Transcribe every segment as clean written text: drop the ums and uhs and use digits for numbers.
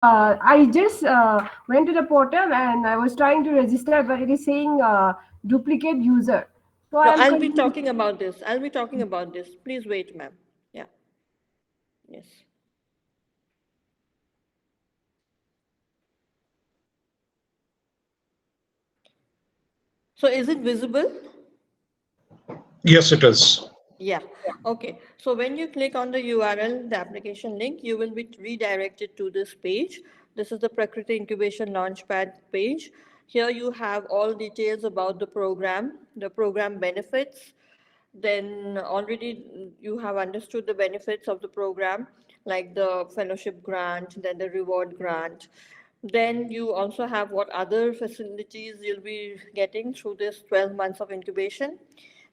I just went to the portal and I was trying to register, but it is saying duplicate user. So I No, am I'll be confused. talking about this. I'll be talking about this. Please wait, ma'am. Yeah, yes. So is it visible? Yes, it is. Yeah. Okay. So when you click on the URL, the application link, you will be redirected to this page. This is the Prakriti Incubation Launchpad page. Here you have all details about the program benefits. Then already you have understood the benefits of the program, like the fellowship grant, then the reward grant. Then you also have what other facilities you'll be getting through this 12 months of incubation.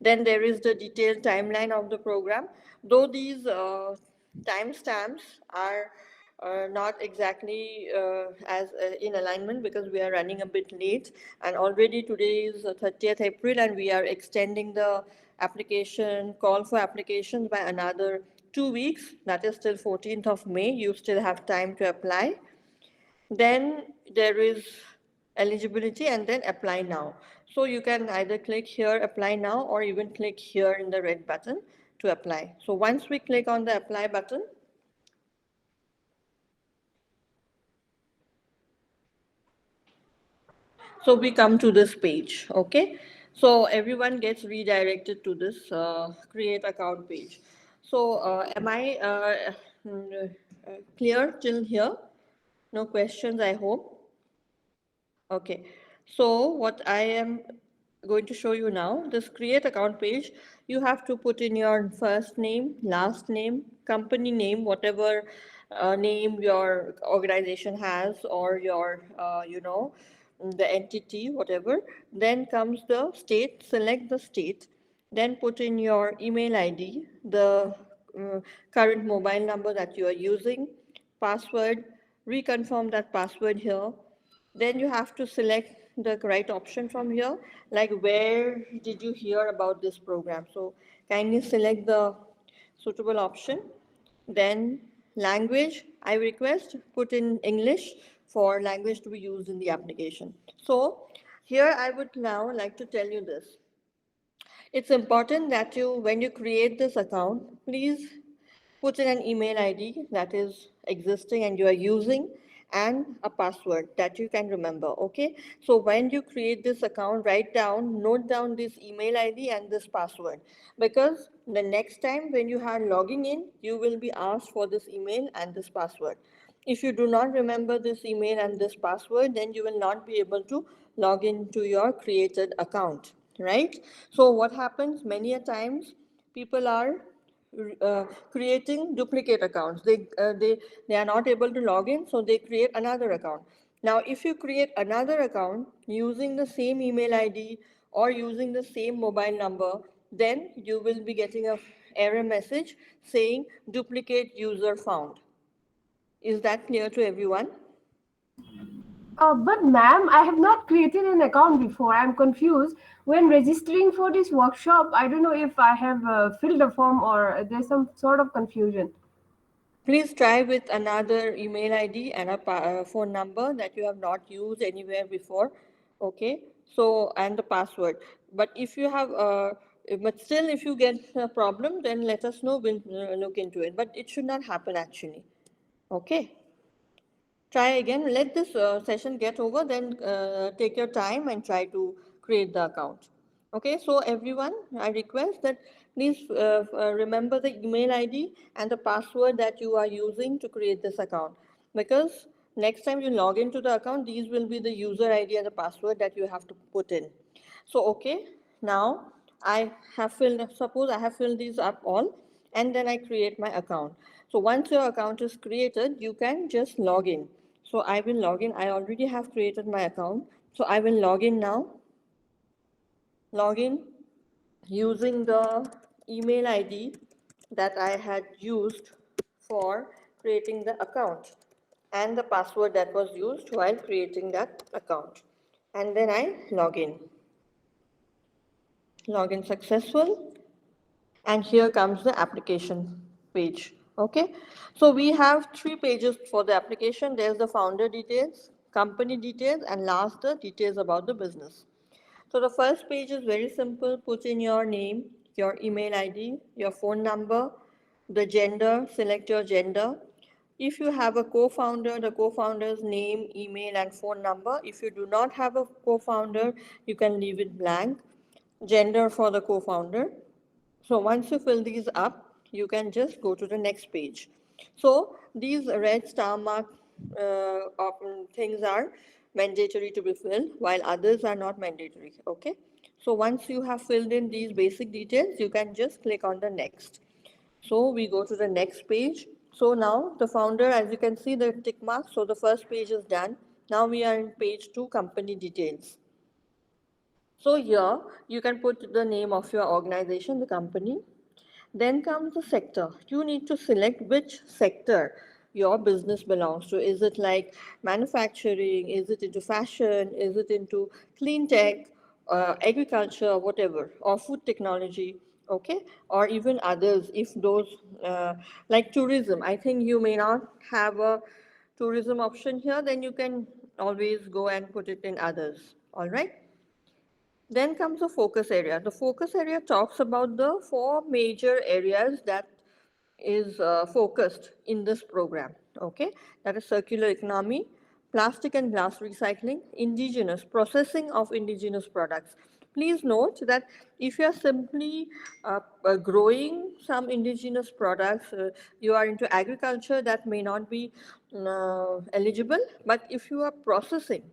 Then there is the detailed timeline of the program. Though these timestamps are not exactly as in alignment because we are running a bit late, and already today is 30th April and we are extending the application call for applications by another 2 weeks. That is till 14th of May. You still have time to apply. Then there is eligibility and then apply now. So you can either click here, apply now, or even click here in the red button to apply. So once we click on the apply button, so we come to this page, okay? So everyone gets redirected to this create account page. So am I clear till here? No questions, I hope. Okay, so what I am going to show you now, this create account page, you have to put in your first name, last name, company name, whatever name your organization has, or your, the entity, whatever. Then comes the state, select the state, then put in your email ID, the current mobile number that you are using, password, reconfirm that password here. Then you have to select the right option from here, like where did you hear about this program. So kindly select the suitable option. Then language, I request put in English for language to be used in the application. So here I would now like to tell you this. It's important that you, when you create this account, please put in an email ID that is existing and you are using, and a password that you can remember, okay? So when you create this account, note down this email ID and this password, because the next time when you are logging in, you will be asked for this email and this password. If you do not remember this email and this password, then you will not be able to log into your created account, right? So what happens many a times, people are creating duplicate accounts. They are not able to log in, so they create another account. Now, if you create another account using the same email ID or using the same mobile number, then you will be getting a error message saying duplicate user found. Is that clear to everyone? But ma'am, I have not created an account before. I'm confused. When registering for this workshop, I don't know if I have filled a form or there's some sort of confusion. Please try with another email ID and a phone number that you have not used anywhere before. Okay, so and the password. But if you have, but still, if you get a problem, then let us know. We'll look into it. But it should not happen actually. Okay. Try again. Let this session get over. Then take your time and try to create the account. Okay, so everyone, I request that please remember the email ID and the password that you are using to create this account, because next time you log into the account, these will be the user ID and the password that you have to put in. So, okay, now suppose I have filled these up all, and then I create my account. So once your account is created, you can just log in. So I will log in. I already have created my account. So I will log in now. Log in using the email ID that I had used for creating the account and the password that was used while creating that account. And then I log in. Login successful. And here comes the application page. Okay, so we have 3 pages for the application. There's the founder details, company details, and last the details about the business. So the first page is very simple. Put in your name, your email ID, your phone number, the gender, select your gender. If you have a co-founder, the co-founder's name, email, and phone number. If you do not have a co-founder, you can leave it blank. Gender for the co-founder. So once you fill these up, you can just go to the next page. So these red star mark things are mandatory to be filled, while others are not mandatory. Okay. So once you have filled in these basic details, you can just click on the next. So we go to the next page. So now the founder, as you can see the tick mark. So the first page is done. Now we are in page 2, company details. So here you can put the name of your organization, the company. Then comes the sector. You need to select which sector your business belongs to. Is it like manufacturing? Is it into fashion? Is it into clean tech, agriculture, whatever, or food technology? Okay, or even others. If those like tourism, I think you may not have a tourism option here. Then you can always go and put it in others. All right. Then comes the focus area. The focus area talks about the 4 major areas that is focused in this program. Okay, that is circular economy, plastic and glass recycling, indigenous processing of indigenous products. Please note that if you are simply growing some indigenous products, you are into agriculture, that may not be eligible. But if you are processing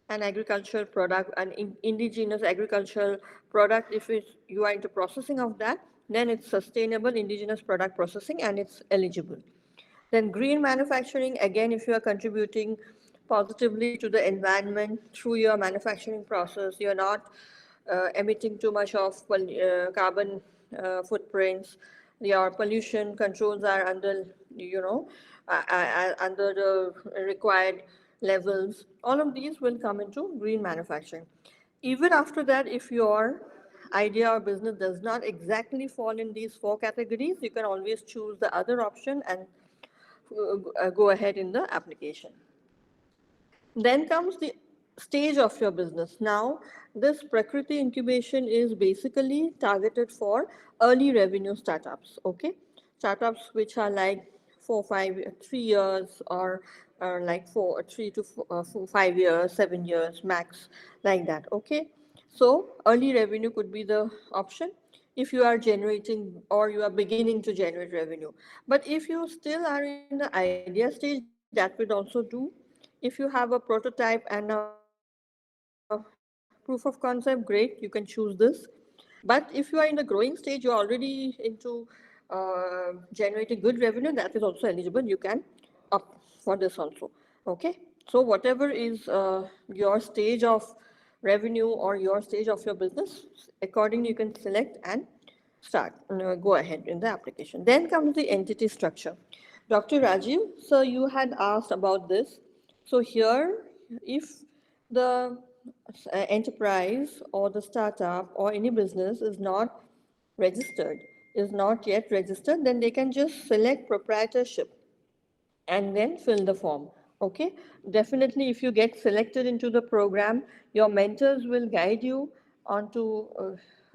an agricultural product, an indigenous agricultural product, if you are into processing of that, then it's sustainable indigenous product processing and it's eligible. Then green manufacturing, again, if you are contributing positively to the environment through your manufacturing process, you're not emitting too much of carbon footprints, your pollution controls are under, under the required levels. All of these will come into green manufacturing. Even after that, if your idea or business does not exactly fall in these 4 categories, you can always choose the other option and go ahead in the application. Then comes the stage of your business. Now, this Prakriti incubation is basically targeted for early revenue startups, okay? Startups which are like 3 years, or like 5 years, 7 years max, like that, okay? So, early revenue could be the option if you are generating or you are beginning to generate revenue. But if you still are in the idea stage, that would also do. If you have a prototype and a proof of concept, great, you can choose this. But if you are in the growing stage, you're already into generating good revenue, that is also eligible. You can opt for this also. Okay. So whatever is your stage of revenue or your stage of your business, accordingly you can select and start, go ahead in the application. Then comes the entity structure. Dr. Rajiv, so you had asked about this. So here, if the enterprise or the startup or any business is not registered, is not yet registered, then they can just select proprietorship and then fill the form. Okay, definitely if you get selected into the program, your mentors will guide you onto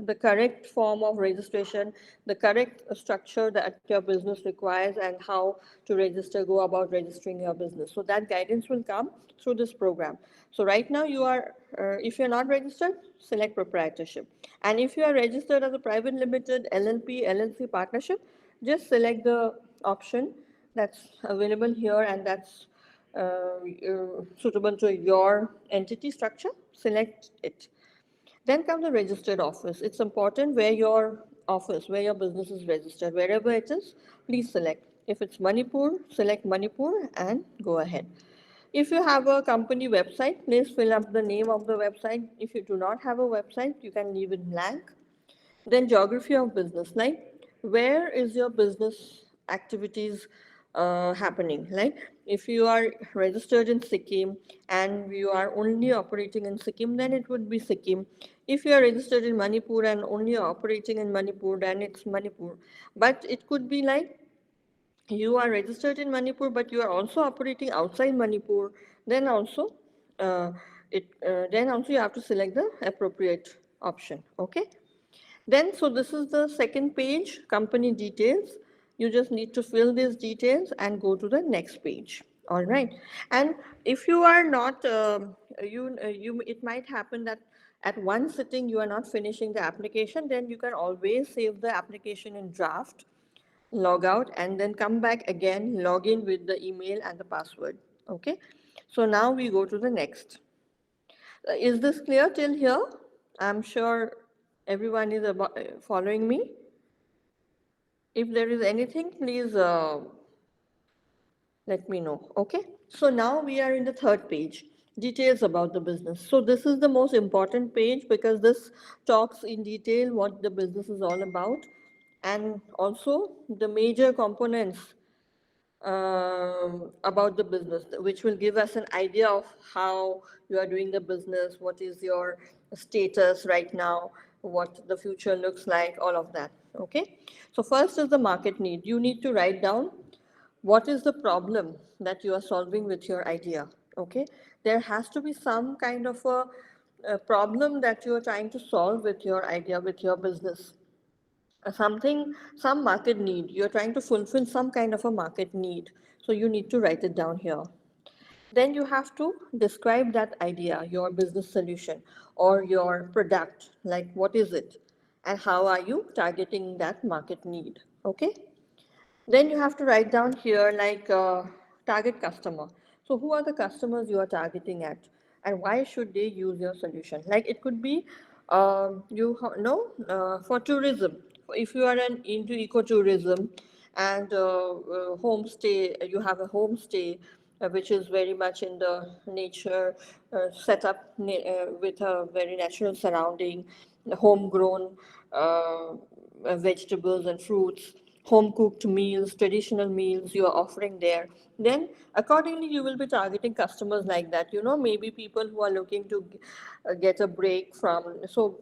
the correct form of registration, the correct structure that your business requires, and how to register, go about registering your business. So that guidance will come through this program. So right now you are, if you're not registered, select proprietorship. And if you are registered as a private limited, LLP, LLC partnership, just select the option that's available here and that's suitable to your entity structure, select it. Then comes the registered office. It's important where your office, where your business is registered. Wherever it is, please select. If it's Manipur, select Manipur and go ahead. If you have a company website, please fill up the name of the website. If you do not have a website, you can leave it blank. Then geography of business, like where is your business activities happening? Like if you are registered in Sikkim and you are only operating in Sikkim, then it would be Sikkim. If you are registered in Manipur and only operating in Manipur, then it's Manipur. But it could be like you are registered in Manipur, but you are also operating outside Manipur, then also then also you have to select the appropriate option. Okay. Then, so this is the second page, company details. You just need to fill these details and go to the next page. All right. And if you are not, it might happen that at one sitting you are not finishing the application, then you can always save the application in draft, log out, and then come back again, log in with the email and the password. Okay. So now we go to the next. Is this clear till here? I'm sure everyone is following me. If there is anything, please let me know. Okay. So now we are in the third page, details about the business. So this is the most important page because this talks in detail what the business is all about and also the major components about the business, which will give us an idea of how you are doing the business, what is your status right now, what the future looks like, all of that. Okay. So first is the market need. You need to write down what is the problem that you are solving with your idea. Okay. There has to be some kind of a problem that you are trying to solve with your idea, with your business. Some market need. You're trying to fulfill some kind of a market need. So you need to write it down here. Then you have to describe that idea, your business solution or your product, like what is it and how are you targeting that market need. Okay. Then you have to write down here like target customer. So who are the customers you are targeting at, and why should they use your solution? Like it could be for tourism. If you are into ecotourism and homestay, you have a homestay which is very much in the nature setup with a very natural surrounding, homegrown vegetables and fruits, home cooked meals, traditional meals you are offering there, then accordingly you will be targeting customers like that. Maybe people who are looking to get a break from, so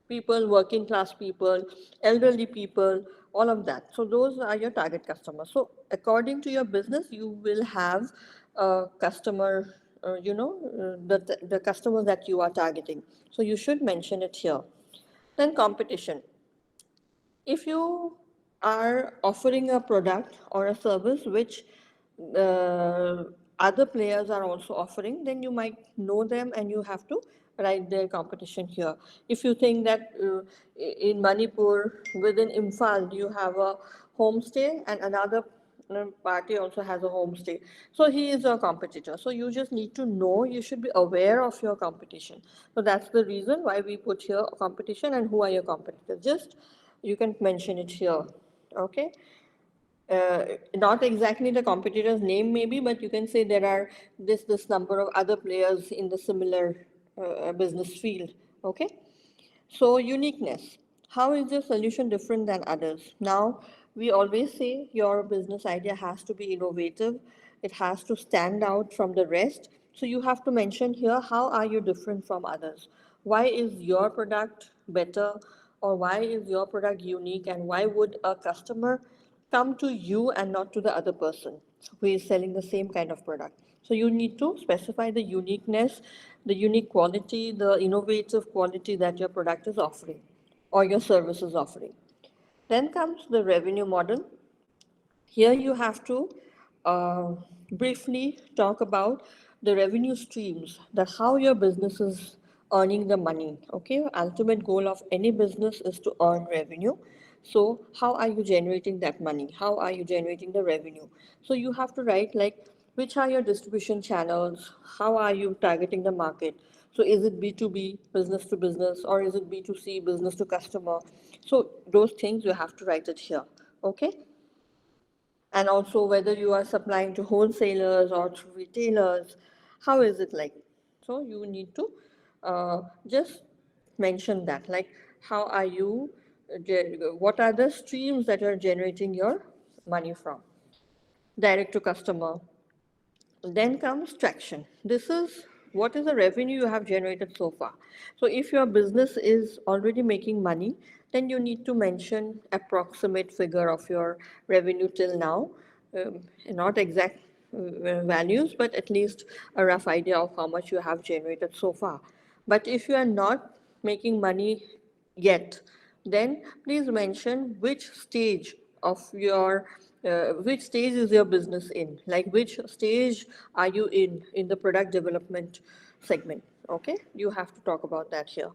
people, working class people, elderly people, all of that. So those are your target customers. So according to your business, you will have a customer, the customers that you are targeting. So you should mention it here. Then competition. If you are offering a product or a service which uh, other players are also offering, then you might know them and you have to write their competition here. If you think that in Manipur, within Imphal, you have a homestay and another party also has a homestay, so he is a competitor. So you just need to know, you should be aware of your competition. So that's the reason why we put here competition and who are your competitors. Just you can mention it here. Okay. Not exactly the competitor's name maybe, but you can say there are this number of other players in the similar business field. Okay. So uniqueness. How is your solution different than others? Now, we always say your business idea has to be innovative. It has to stand out from the rest. So you have to mention here, how are you different from others? Why is your product better, or why is your product unique, and why would a customer come to you and not to the other person who is selling the same kind of product? So you need to specify the uniqueness, the unique quality, the innovative quality that your product is offering or your service is offering. Then comes the revenue model. Here you have to uh, briefly talk about the revenue streams, that how your business is earning the money. Okay, ultimate goal of any business is to earn revenue. So how are you generating that money? How are you generating the revenue? So you have to write like, which are your distribution channels? How are you targeting the market? So is it B2B, business to business, or is it B2C, business to customer? So those things you have to write it here. Okay. And also whether you are supplying to wholesalers or to retailers, how is it like? So you need to just mention that, like how are you, what are the streams that are generating your money from? Direct to customer. Then comes traction. This is what is the revenue you have generated so far. So if your business is already making money, then you need to mention approximate figure of your revenue till now. not exact values, but at least a rough idea of how much you have generated so far. But if you are not making money yet, then please mention which stage is your business in, like which stage are you in the product development segment. Okay, you have to talk about that here.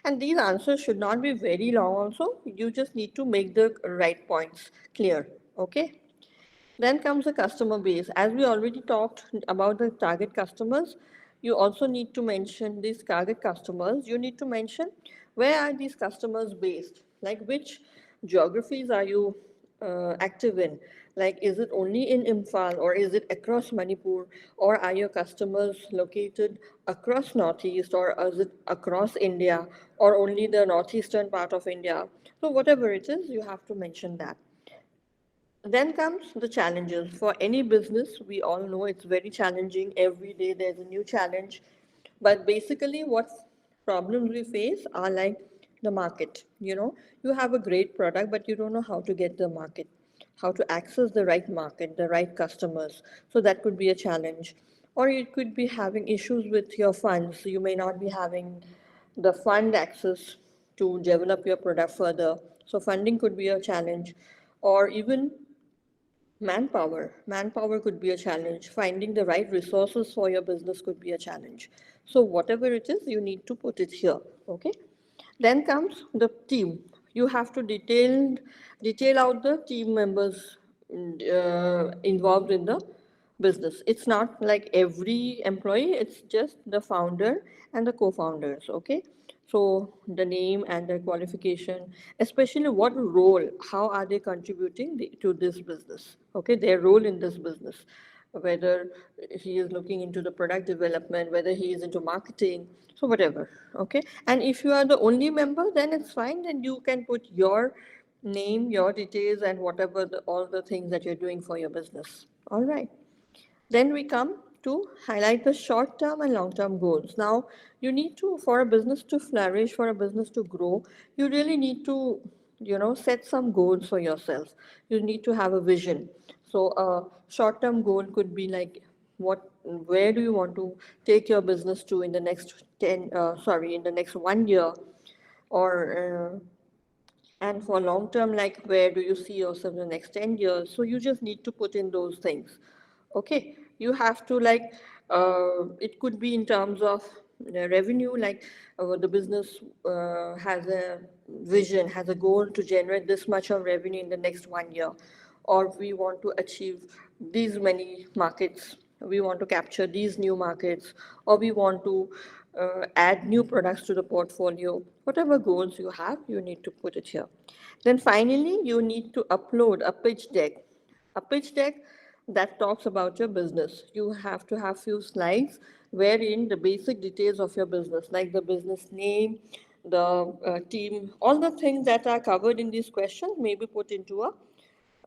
And these answers should not be very long also. You just need to make the right points clear. Okay. Then comes the customer base. As we already talked about the target customers, you also need to mention these target customers. You need to mention where are these customers based? Like which geographies are you active in? Like is it only in Imphal or is it across Manipur, or are your customers located across Northeast, or is it across India, or only the northeastern part of India? So whatever it is, you have to mention that. Then comes the challenges. For any business, we all know it's very challenging. Every day there's a new challenge. But basically, what problems we face are like the market. You have a great product, but you don't know how to get the market, how to access the right market, the right customers. So that could be a challenge. Or you could be having issues with your funds. You may not be having the fund access to develop your product further. So funding could be a challenge. Or even manpower could be a challenge. Finding the right resources for your business could be a challenge. So whatever it is, you need to put it here. Okay. Then comes the team. You have to detail out the team members involved in the business. It's not like every employee, it's just the founder and the co-founders. Okay. So the name and their qualification, especially what role, how are they contributing to this business? Okay, their role in this business, whether he is looking into the product development, whether he is into marketing, so whatever. Okay, and if you are the only member, then it's fine. Then you can put your name, your details, and whatever all the things that you're doing for your business. All right. Then we come to highlight the short term and long term goals. Now, you need to, for a business to flourish, for a business to grow, you really need to, set some goals for yourself. You need to have a vision. So, a short term goal could be like, where do you want to take your business to in the next in the next 1 year, or and for long term, like where do you see yourself in the next 10 years? So you just need to put in those things. Okay, you have to like, it could be in terms of revenue, like the business has a vision, has a goal to generate this much of revenue in the next 1 year, or we want to achieve these many markets, we want to capture these new markets, or we want to add new products to the portfolio. Whatever goals you have, you need to put it here. Then finally, you need to upload a pitch deck. A pitch deck that talks about your business. You have to have few slides wherein the basic details of your business, like the business name, the team, all the things that are covered in these questions may be put into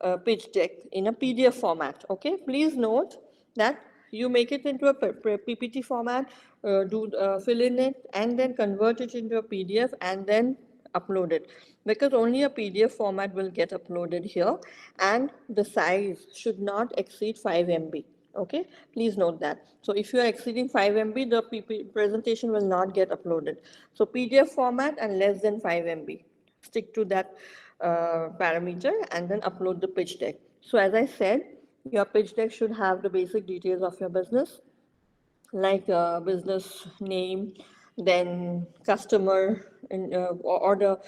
a pitch deck in a PDF format. Okay, please note that you make it into a PPT format, fill in it, and then convert it into a PDF and then upload it, because only a PDF format will get uploaded here, and the size should not exceed 5 MB. Okay, please note that. So if you are exceeding 5 MB, the presentation will not get uploaded. So PDF format and less than 5 MB. Stick to that parameter and then upload the pitch deck. So as I said, your pitch deck should have the basic details of your business, like business name, then customer, or the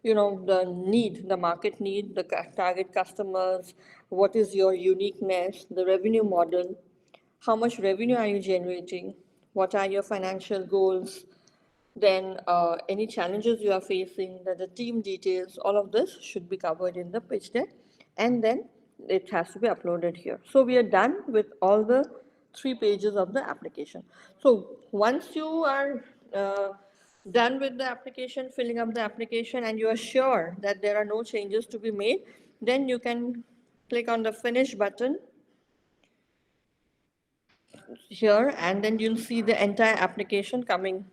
the need, the market need, the target customers, what is your uniqueness, the revenue model, how much revenue are you generating, what are your financial goals, then any challenges you are facing, the team details, all of this should be covered in the pitch deck, and then it has to be uploaded here. So we are done with all the 3 pages of the application. So once you are done with the application, filling up the application, and you are sure that there are no changes to be made, then you can click on the finish button here, and then you'll see the entire application coming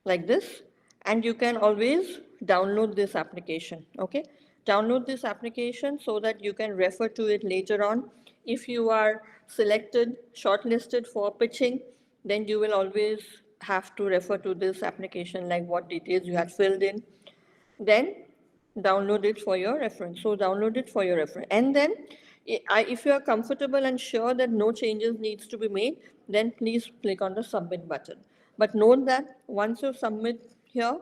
like this, and you can always download this application. Okay, download this application so that you can refer to it later on If you are selected, shortlisted for pitching, then you will always have to refer to this application, like what details you had filled in. Then download it for your reference. So download it for your reference. And then if you are comfortable and sure that no changes needs to be made, then please click on the submit button. But note that once you submit here,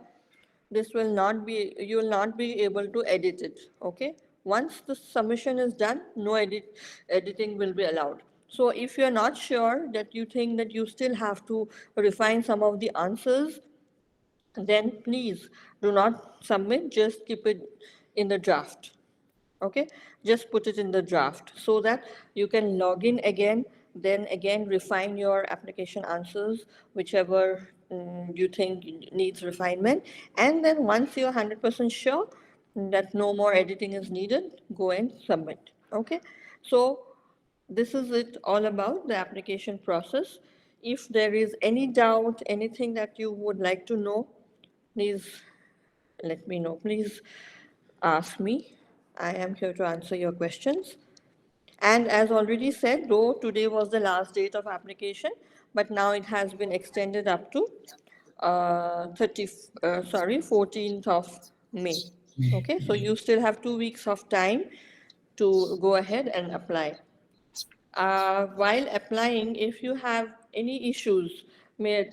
this will not be, you will not be able to edit it. Okay, once the submission is done, no editing will be allowed. So if you're not sure, that you think that you still have to refine some of the answers, then please do not submit, just keep it in the draft. Okay, just put it in the draft so that you can log in again, then again refine your application answers, whichever you think needs refinement. And then once you're 100% sure that no more editing is needed, go and submit. Okay, so this is it all about the application process. If there is any doubt, anything that you would like to know, please let me know. Please ask me. I am here to answer your questions. And as already said, though today was the last date of application, but now it has been extended up to 14th of May. Okay, so you still have 2 weeks of time to go ahead and apply. While applying, if you have any issues,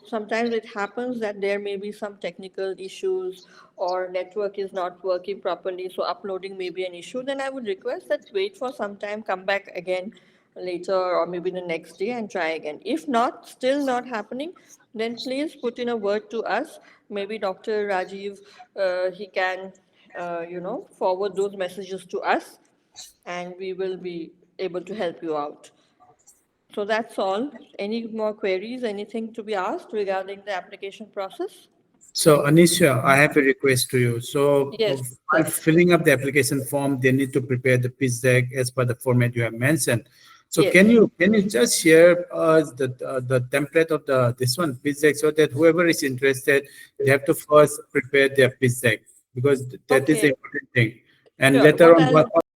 sometimes it happens that there may be some technical issues or network is not working properly, so uploading may be an issue, then I would request that wait for some time, come back again later or maybe the next day and try again. If not, still not happening, then please put in a word to us. Maybe Dr. Rajiv, he can, forward those messages to us, and we will be able to help you out. So that's all. Any more queries, anything to be asked regarding the application process? So, Anisha, I have a request to you. So, Yes. while filling up the application form, they need to prepare the pitch deck as per the format you have mentioned. So, Yes. can you just share the template of this one pitch deck, so that whoever is interested, they have to first prepare their pitch deck, because that is the Okay. important thing. And Sure. later What on, I'll